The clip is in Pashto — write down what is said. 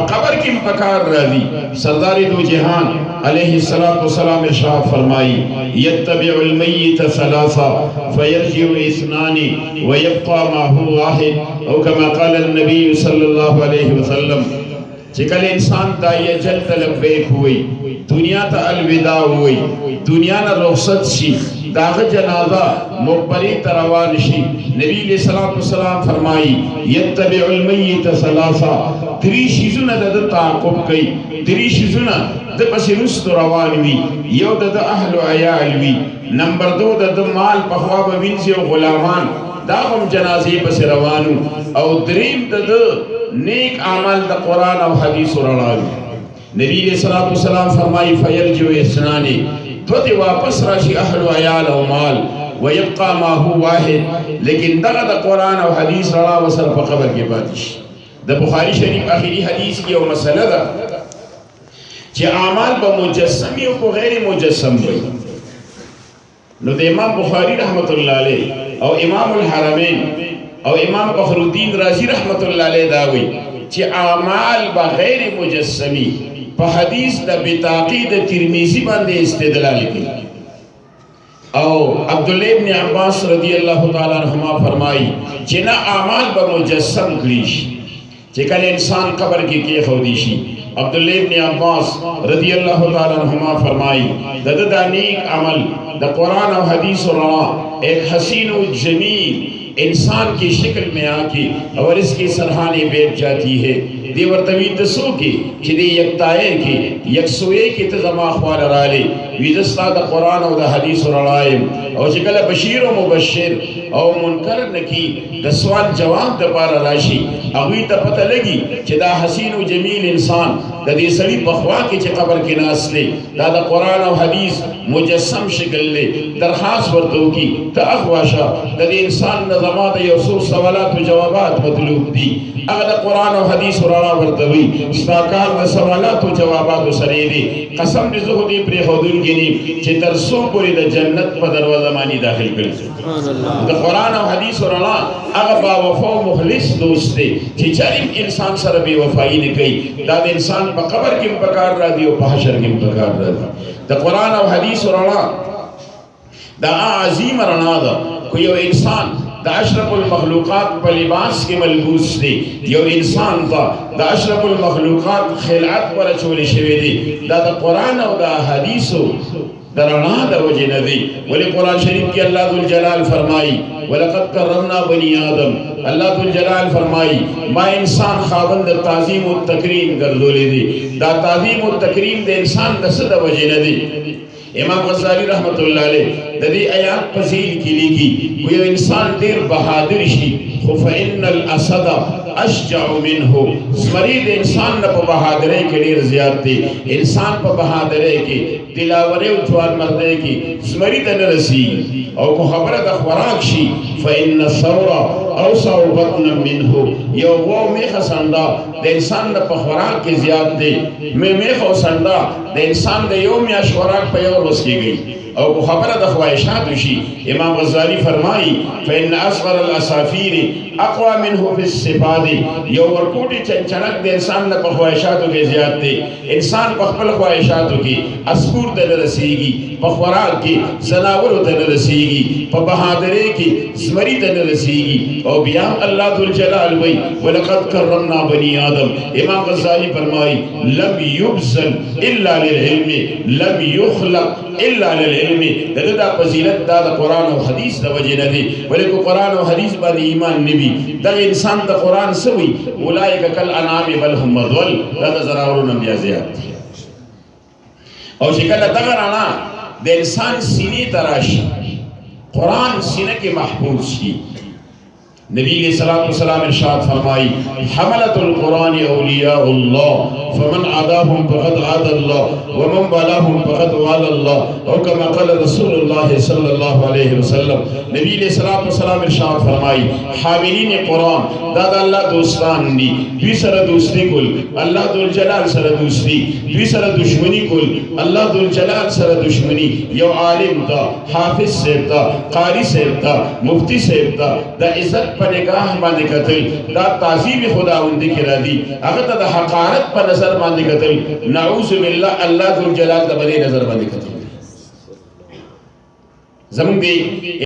قبر کی پکار راضی سردار دو جہان علیہ السلام ارشاد فرمائی یتبع المیت ثلاثا فیرجع اثنان ویبقى ما هو واحد او کما قال النبی صلی اللہ علیہ وسلم چکل انسان دا یہ جل طلب بیک ہوئی دنیا تا الوداع ہوئی دنیا نا رخصت شی داغ جنازہ مقبری تروان شی نبی علیہ السلام فرمائی یتبع المیت ثلاثا دری شیزون دا تعقب کئی دری شیزون دا پس رست روان وی یو دا اہل و عیال وی نمبر 2 دا مال پخواب وینزی و غلامان دا هم جنازی پس روانو او دریم دا نیک عمل دا قرآن و حدیث و رڑاوی نبی علیہ السلام فرمائی فیرجو اثنانی تو واپس راشی اہل و عیال و مال ویبقى ما هو واحد لیکن دا قرآن و حدیث رڑا و سر پا قبر کے باتش دا بخاری شریف آخری حدیث کی او مسئلہ دا چی اعمال با مجسمی و غیر مجسم ہوئی نو دا امام بخاری رحمت اللہ علیہ او امام الحرمین او امام فخر الدین رازی رحمت اللہ علیہ داوی چی اعمال با غیر مجسمی پا حدیث دا بتاقید ترمیزی باندے استدلال کی او عبداللہ ابن عباس رضی اللہ تعالیٰ عنہما فرمائی چنا اعمال با مجسم کلیش چکل انسان قبر کی خودیشی عبداللہ ابن عباس رضی اللہ تعالیٰ عنہما فرمائی دا نیک عمل دا قرآن و حدیث و رڑا ایک حسین و جمیل انسان کی شکل میں آکی اور اس کی سرحانی بیٹھ جاتی ہے دی ورطوی تسو کی چی دی یکتائے کی یکسوئے کی تزما اخوال رالے ویدستا دا قرآن و دا حدیث و رڑائم اور چکل بشیر و مبشر او منکر نکی دا سوال جواب دا پارا راشی اگوی تا پتہ لگی چی دا حسین و جمیل انسان دا دی سوی بخوا کی چی قبر کی ناس لے دا قرآن و حدیث مجسم شکل لے درخواست ورطو کی تا اخواشا دا دی انسان نظامات یوسو سوالات و جوابات مطلوب دی اگر دا قرآن و حدیث و رڑا ورطوی استاکار دا سوالات و جوابات و سرے دی قسم دی زہدی پری خودن گنی چی ترسو پوری دا جنت پا دروازہ مانی داخل کرسو دا قرآن و حدیث و رڑا اگر با وفا و مخلص دوست دے چی چاریم انسان سر بے وفائی نکئی دا انسان پا قبر کم پکار را دی و پا حشر کم پکار را دی دا قرآن و حدیث و رڑا دا عظیم رڑا دا کوئی انسان دا اشرف المخلوقات پا لباس کے ملبوس دے یو انسان دا اشرف المخلوقات خلعت پر چولی شوی دے دا قرآن و دا حدیث و دا رنا دا وجہ ندی ولی قرآن شریف کی اللہ ذو الجلال فرمائی وَلَقَدْ كَرَّمْنَا بَنِي آدَمَ اللہ ذو الجلال فرمائی ما انسان خاوند تعظیم و تکریم گردولے دی دا تعظیم و تکریم دے انسان دا صدا وجہ ندی امام غزالی رحمت اللہ علیہ دا دی آیات پذیل کی لیگی وہ انسان دیر بہادر شی خُفَإِنَّ الْأَسَدَ اشجع منہو زمرید انسان نا پا بہادرے کے لئے زیاد دے انسان پا بہادرے کے دلاورے اچوار مردے کی زمرید نرسی او کو خبرت اخوراک شی فَإِنَّ الثَّوْرَ اوسع بطن منہو یو وہ میخ سنڈا دے انسان نا پا خوراک کے زیاد دے میخ سنڈا دے انسان دے یوم یا شوراک پا یور بس کی گئی او کو خبرت اخوائشات شی امام غزالی فرمائی فَإِنَّ أَصْغَرَ الْأَسَافِيرِ اقوى منہو فی السفادی یو ورکوٹی چنچنک دے انسان نا پا خواہشاتو کے زیاد دے انسان پا خپل خواہشاتو کی اسپور دے نرسیگی پا خوراک کی زناورو دے نرسیگی پا بہادرے کی زمری دے نرسیگی او بیام اللہ ذو الجلال وی وَلَقَدْ كَرَّمْنَا بَنِي آدَم امام غزالی فرمائی لم یبزل الا للعلم لم یخلق الا للعلم دا فضیلت دا قرآن و حدیث دا وجہ ندی ولیکو قرآن و حدیث با دی ایمان نبی دا انسان دا قرآن سوی اولائک کل انعام بل هم مدول دا ضرورو نبی زیاد اور شکل دا غرانا دا انسان سینے تراشی قرآن سینے کے محفوظ کی نبی علیہ السلام ارشاد فرمائی حملت القرآن اولیاء اللہ فمن عداهم فقد عاد اللہ ومن بالاهم فقد وال اللہ او کما قال رسول اللہ صلی اللہ علیہ وسلم نبی علیہ السلام ارشاد فرمائی حاملین قرآن دادا اللہ دوستان دی دوی سر دوستی کل اللہ ذو الجلال سر دوستی دوی سر دشمنی کل اللہ ذو الجلال سر دشمنی یو عالم تا حافظ سیب تا قاری سیب تا مفتی سیب تا دا عزت په نگاه باندې کتل دا تعظیم خداوند کې را دي هغه ته د حقارت په نظر باندې کتل نعوذ بالله الله ذو الجلال د بری نظر باندې کتل زمون دی